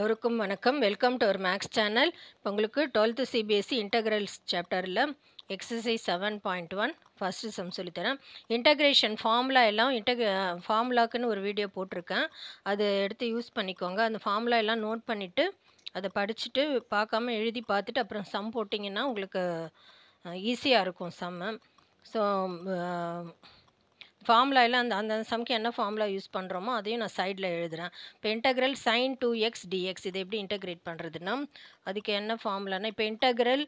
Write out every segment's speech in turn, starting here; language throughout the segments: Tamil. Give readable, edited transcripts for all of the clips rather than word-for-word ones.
எல்லோருக்கும் வணக்கம். Welcome to our maths channel. இப்போ உங்களுக்கு 12th சிபிஎஸ்சி இன்டகிரல்ஸ் சாப்டரில் எக்ஸசைஸ் 7.1 ஃபஸ்ட்டு சம் சொல்லித்தரேன். இன்டகிரேஷன் ஃபார்முலா எல்லாம் ஃபார்முலாக்குன்னு ஒரு வீடியோ போட்டிருக்கேன். அது எடுத்து யூஸ் பண்ணிக்கோங்க. அந்த ஃபார்முலா எல்லாம் நோட் பண்ணிவிட்டு அதை படிச்சுட்டு பார்க்காம எழுதி பார்த்துட்டு அப்புறம் சம் போட்டிங்கன்னா உங்களுக்கு ஈஸியாக இருக்கும் சம்மு. ஸோ ஃபார்முலா எல்லாம் அந்த சம்க்கு என்ன ஃபார்முலா யூஸ் பண்ணுறோமோ அதையும் நான் சைடில் எழுதுகிறேன். இப்போ இன்டகிரல் sin 2x dx இதை எப்படி இன்டகிரேட் பண்ணுறதுன்னா அதுக்கு என்ன ஃபார்முலானா இப்போ இன்டகிரல்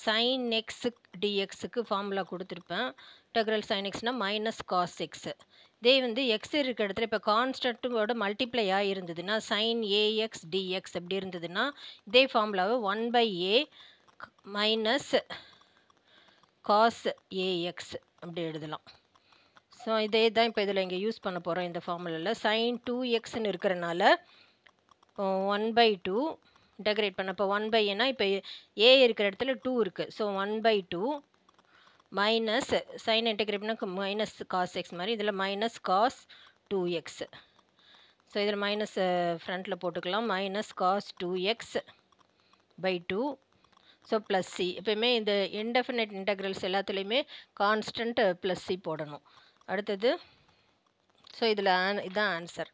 sin x dxக்கு ஃபார்முலா கொடுத்துருப்பேன். இன்டகிரல் sin xனா மைனஸ் காஸ் எக்ஸு. இதே வந்து எக்ஸ் இருக்கிற இடத்துல இப்போ கான்ஸ்டன்ட்டோட மல்டிப்ளை ஆகிருந்ததுன்னா sin ax dx எப்படி இருந்ததுன்னா இதே ஃபார்முலாவை 1/a மைனஸ் காஸ் ax அப்படி எழுதலாம். ஸோ இதே தான் இப்போ இதில் இங்கே யூஸ் பண்ண போகிறோம். இந்த ஃபார்முலாவில் sin 2xன்னு இருக்கிறனால 1/2 இன்டகிரேட் பண்ண இப்போ 1/aனா இப்போ ஏ இருக்கிற இடத்துல 2 இருக்குது. ஸோ 1/2 மைனஸ் சைன் இன்டகிரேட் பண்ணால் மைனஸ் காஸ் எக்ஸ் மாதிரி இதில் மைனஸ் காஸ் 2x. ஸோ இதில் மைனஸ் ஃப்ரண்ட்டில் போட்டுக்கலாம். Minus cos 2x/2 so plus c. எப்போயுமே இந்த இன்டெஃபினைட் இன்டகிரல்ஸ் எல்லாத்துலேயுமே கான்ஸ்டன்ட் ப்ளஸ் சி போடணும். அடுத்தது ஸோ இதில் இதுதான் answer.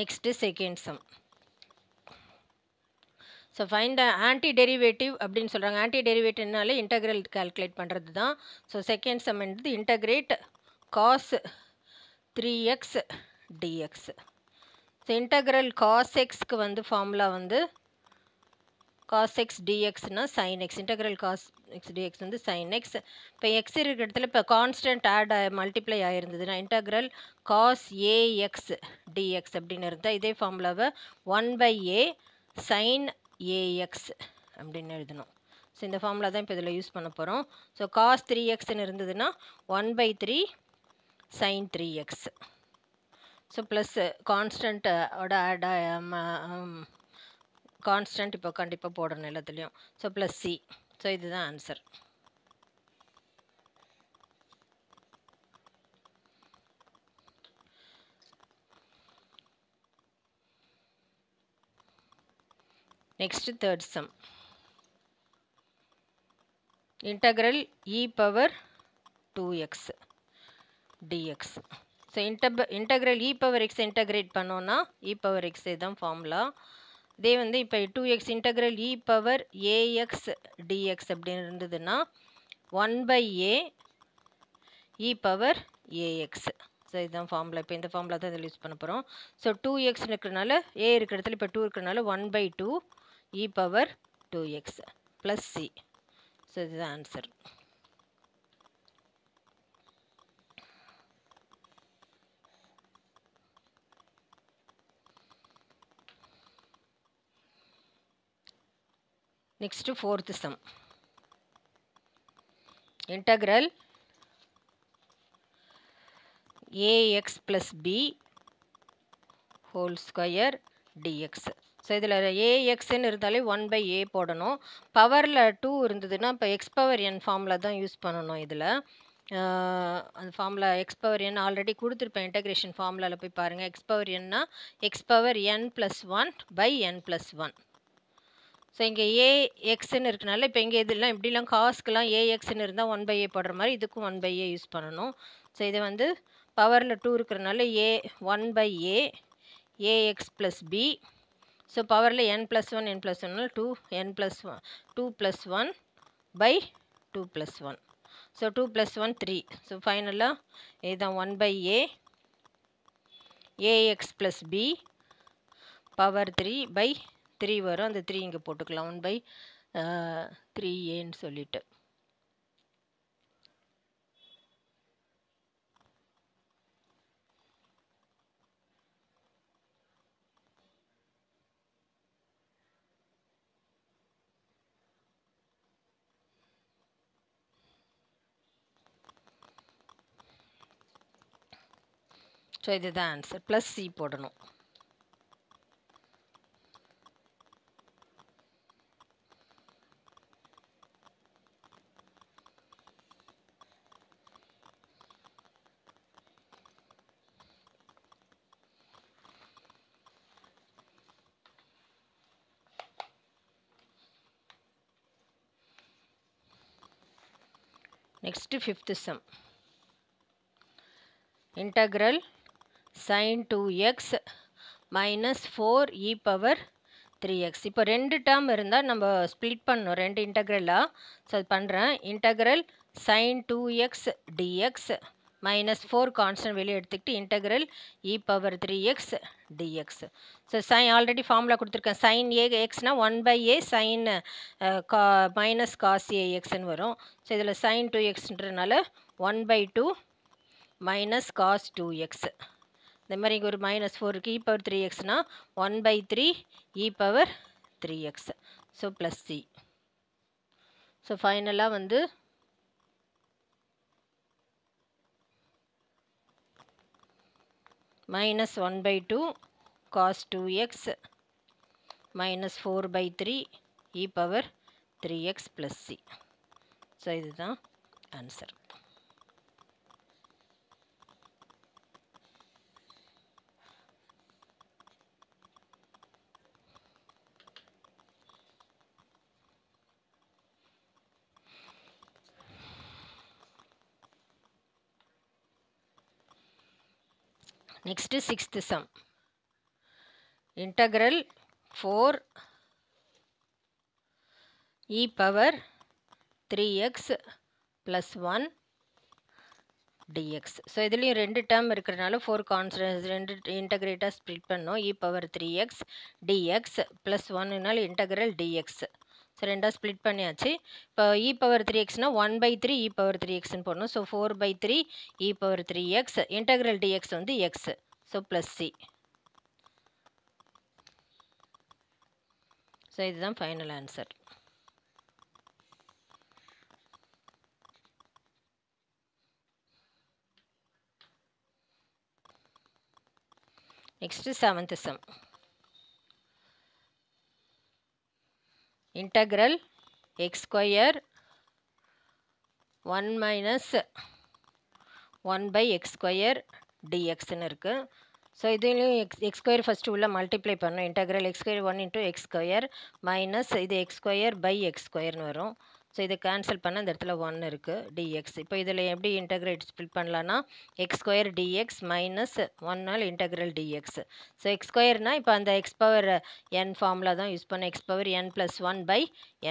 Next second sum. So find anti derivative அப்படின்னு சொல்கிறாங்க. ஆன்டி டெரிவேட்டிவ்னாலே இன்டகிரல் கால்குலேட் பண்ணுறது தான். ஸோ செகண்ட் சம் வந்து integrate cos 3x dx. So integral cos எக்ஸ்க்கு வந்து ஃபார்முலா வந்து காஸ் எக்ஸ் டிஎக்ஸ்னா sine x. Integral cos x dx வந்து சைன் எக்ஸ். இப்போ எக்ஸ் இருக்கிற இடத்துல இப்போ கான்ஸ்டன்ட் மல்டிப்ளை ஆகிருந்ததுன்னா இன்டகிரல் காஸ் ஏஎக்ஸ் டிஎக்ஸ் அப்படின்னு இருந்தால் இதே ஃபார்முலாவை 1/a சைன் ஏஎக்ஸ் அப்படின்னு எழுதணும். ஸோ இந்த ஃபார்முலா தான் இப்போ இதில் யூஸ் பண்ண போகிறோம். ஸோ காஸ் 3xன்னு இருந்ததுன்னா 1/3 சைன் 3x. ஸோ ப்ளஸ் கான்ஸ்டன்ட்டோட கான்ஸ்டன்ட் இப்போ கண்டிப்பாக போடணும் எல்லாத்துலேயும். So plus c. ஸோ இதுதான் answer. Next third sum. Integral e power 2x dx. So integral e power x integrate பண்ணோன்னா e பவர் x தான் ஃபார்முலா. இதே வந்து இப்போ 2x integral e power ax dx அப்படின்னு இருந்ததுன்னா 1/a e power ax. So இதுதான் ஃபார்முலா. இப்போ இந்த ஃபார்முலா தான் இதில் யூஸ் பண்ண போகிறோம். ஸோ 2x இருக்கிறனால a இருக்கிற இடத்துல இப்போ 2 இருக்கிறனால 1/2 e power 2x plus c. So இதுதான் answer. Next fourth sum. Integral ax plus b whole square dx. So இதில் ஏஎக்ஸ்ன்னு இருந்தாலே 1/a போடணும். பவரில் 2 இருந்ததுன்னா இப்போ எக்ஸ் பவர் என் ஃபார்முலா தான் யூஸ் பண்ணணும். இதில் அந்த formula x power n already கொடுத்துருப்பேன். இன்டகிரேஷன் ஃபார்முலாவில் போய் பாருங்கள். எக்ஸ் பவர் என்னா எக்ஸ் பவர் n+1/n+1. ஸோ இங்கே ஏஎக்ஸ்ன்னு இருக்கனால இப்போ இங்கே இதெல்லாம் இப்படிலாம் காஸ்க்கெலாம் ஏஎக்ஸ்ன்னு இருந்தால் 1/a போடுற மாதிரி இதுக்கும் 1/a யூஸ் பண்ணணும். ஸோ இது வந்து பவரில் 2 இருக்கிறனால 1/a ax plus B. So பவரில் n+1 n+1 2 n+1 2+1/2+1. So 2+1 3. So ஃபைனலாக இதுதான் 1/a ax plus B power 3/3 வரும். அந்த 3 இங்கே போட்டுக்கலாம் 1/3aன்னு சொல்லிட்டு. ஸோ இதுதான் ஆன்சர். ப்ளஸ் சி போடணும். Next fifth sum. Integral sin 2x minus 4 e power 3x. இப்போ ரெண்டு டேர்ம் இருந்தால் நம்ம ஸ்ப்ளிட் பண்ணணும் ரெண்டு இன்டெக்ரலாக. ஸோ அது பண்ணுறேன். Integral sin 2x dx minus 4 constant வெளியே எடுத்துக்கிட்டு integral e power 3x dx. So sine already formula கொடுத்துருக்கேன். sin a எக்ஸ்னா 1/a sin minus cos a எக்ஸ்ன்னு வரும். ஸோ இதில் sin 2xன்றனால 1/2 மைனஸ் காஸ் 2x. இந்த மாதிரி இங்கே ஒரு -4 இ பவர் 3xனா 1/3 e power 3x. So plus c. So ஃபைனலாக வந்து -1/2 cos 2x minus 4/3 e power 3x plus c. So இதுதான் answer. Next sixth sum. Integral 4 e power 3x plus 1 dx. So இதுலேயும் ரெண்டு டேர்ம் இருக்கிறதுனால 4 கான்ஸ்டன்ட் ரெண்டு இன்டகிரேட்டாக ஸ்ப்ளிட் பண்ணோம். e power 3x dx plus 1னால இன்டகிரல் dx. ஸோ ரெண்டாக ஸ்ப்ளிட் பண்ணியாச்சு. இப்போ e power 3xனா 1/3 e power 3xன்னு போடணும். So 4/3 e power 3x integral dx வந்து x. So plus c. So இதுதான் final answer. Next seventh sum. Integral x square 1 minus 1 by x square dx ன்னு இருக்கு. ஸோ இதுலேயும் எக்ஸ் ஸ்கொயர் ஃபஸ்ட்டு உள்ள மல்டிப்ளை பண்ணணும். Integral x square 1 into x square minus இது x square by x squareன்னு வரும். ஸோ இதை கேன்சல் பண்ண இந்த இடத்துல 1 இருக்குது dx. இப்போ இதில் எப்படி இன்டெக்ரேட் ஸ்ப்ளிட் பண்ணலான்னா x square dx minus 1 integral dx. So x squareனால் இப்போ அந்த x power n ஃபார்முலா தான் யூஸ் பண்ண. x power n plus 1 by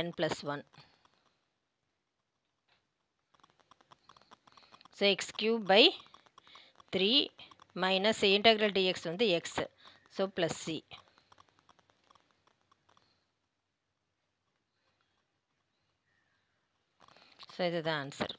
n plus 1. So x cube by 3 minus integral dx வந்து x. So plus c. So இதுதான் answer.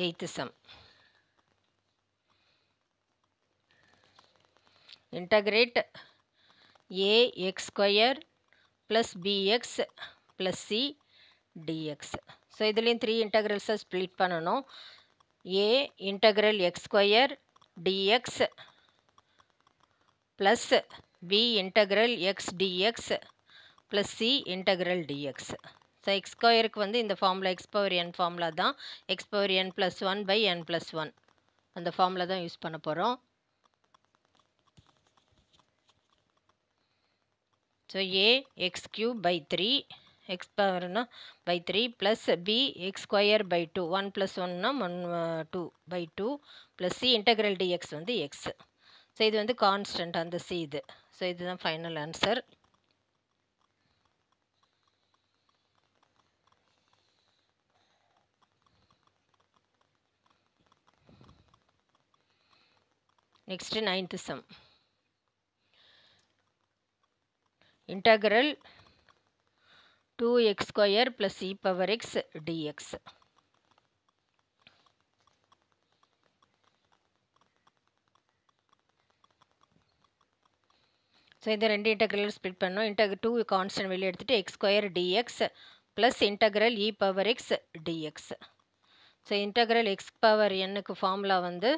Eighth sum. Integrate a x square plus bx plus c dx. So இதுலேயும் 3 இன்டெக்ரல்ஸை ஸ்ப்ளிட் பண்ணணும். a integral x square dx plus b integral x dx plus c integral dx. So x ஸ்கொயருக்கு வந்து இந்த formula x power n formula தான். x power n plus 1 by n plus 1 அந்த ஃபார்முலா தான் யூஸ் பண்ண போகிறோம். So a x cube by 3 x powerனா by 3 plus b x square by 2 1 plus 1னா 2 by 2 plus c integral dx வந்து x. ஸோ இது வந்து கான்ஸ்டன்ட் அந்த c இது. ஸோ இதுதான் final answer. Next ninth sum. Integral 2x square plus e power x dx. So இந்த ரெண்டு இன்டெக்ரல் ஸ்ப்ளிட் பண்ணோம். 2 கான்ஸ்டன்ட் வெளியே எடுத்துகிட்டு x square dx plus integral e power x dx. So integral x power எண்ணுக்கு ஃபார்முலா வந்து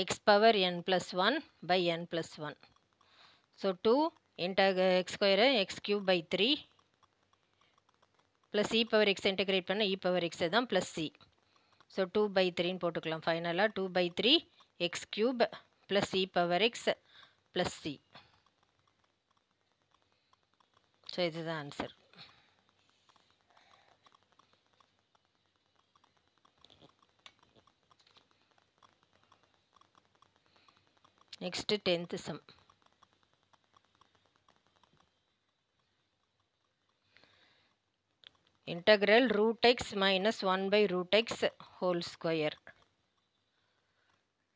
x power n plus one by n plus one. So 2 x square x cube by 3 plus e power x integrate பண்ண இ பவர் எக்ஸ் தான் ப்ளஸ் சி. ஸோ 2 பை 3ன்னு போட்டுக்கலாம். ஃபைனலாக 2 by 3 x cube plus e power x plus c. So இதுதான் answer. Next 10th sum. Integral root x minus 1 by root x whole square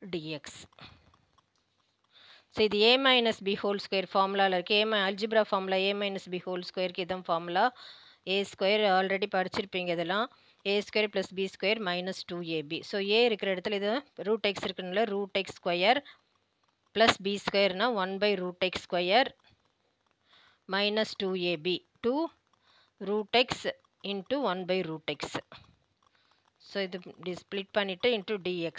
dx. So இது a minus b whole square ஃபார்முலாவில் இருக்குது. Algebra formula a minus b whole squareக்கு இதான் ஃபார்முலா. a ஸ்கொயர் ஆல்ரெடி படிச்சிருப்பீங்க இதெல்லாம். a square plus b square minus 2ab. So a இருக்கிற இடத்துல இது ரூட் எக்ஸ் இருக்குன்னு root x square plus b ஸ்கொயர்னா 1 by root x square minus 2ab. 2 root x into 1 by root x. So இது இப்படி ஸ்ப்ளிட் பண்ணிவிட்டு into dx.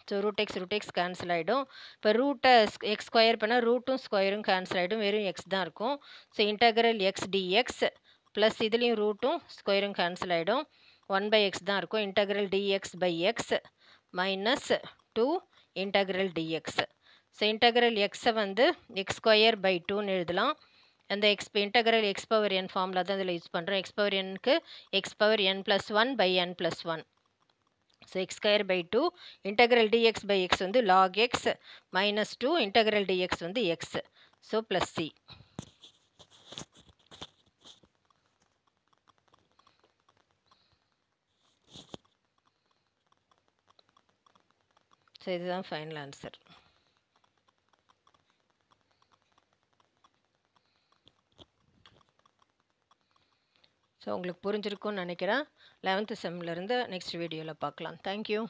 So root X cancel ஆகிடும். இப்போ ரூட்டை எக்ஸ் ஸ்கொயர் பண்ணால் ரூட்டும் ஸ்கொயரும் கேன்சல் ஆகிடும். வெறும் எக்ஸ் தான் இருக்கும். So integral X dx plus இதுலேயும் ரூட்டும் ஸ்கொயரும் கேன்சல் ஆகிடும். 1 by x தான் இருக்கும். Integral dx by x minus 2 integral dx. So integral எக்ஸை வந்து எக்ஸ் ஸ்கொயர் பை 2ன்னு எழுதலாம். அந்த integral x power n formula தான் இதில் யூஸ் பண்ணுறோம். எக்ஸ் பவர் என்க்கு x power n plus one by n plus one. So x square by 2 integral dx by x வந்து log x minus 2 integral dx வந்து x. So plus c. So இதுதான் ஃபைனல் ஆன்சர். ஸோ உங்களுக்கு புரிஞ்சிருக்கும்னு நினைக்கிறேன். 11th செம்லேருந்து நெக்ஸ்ட் வீடியோவில் பார்க்கலாம். தேங்க்யூ.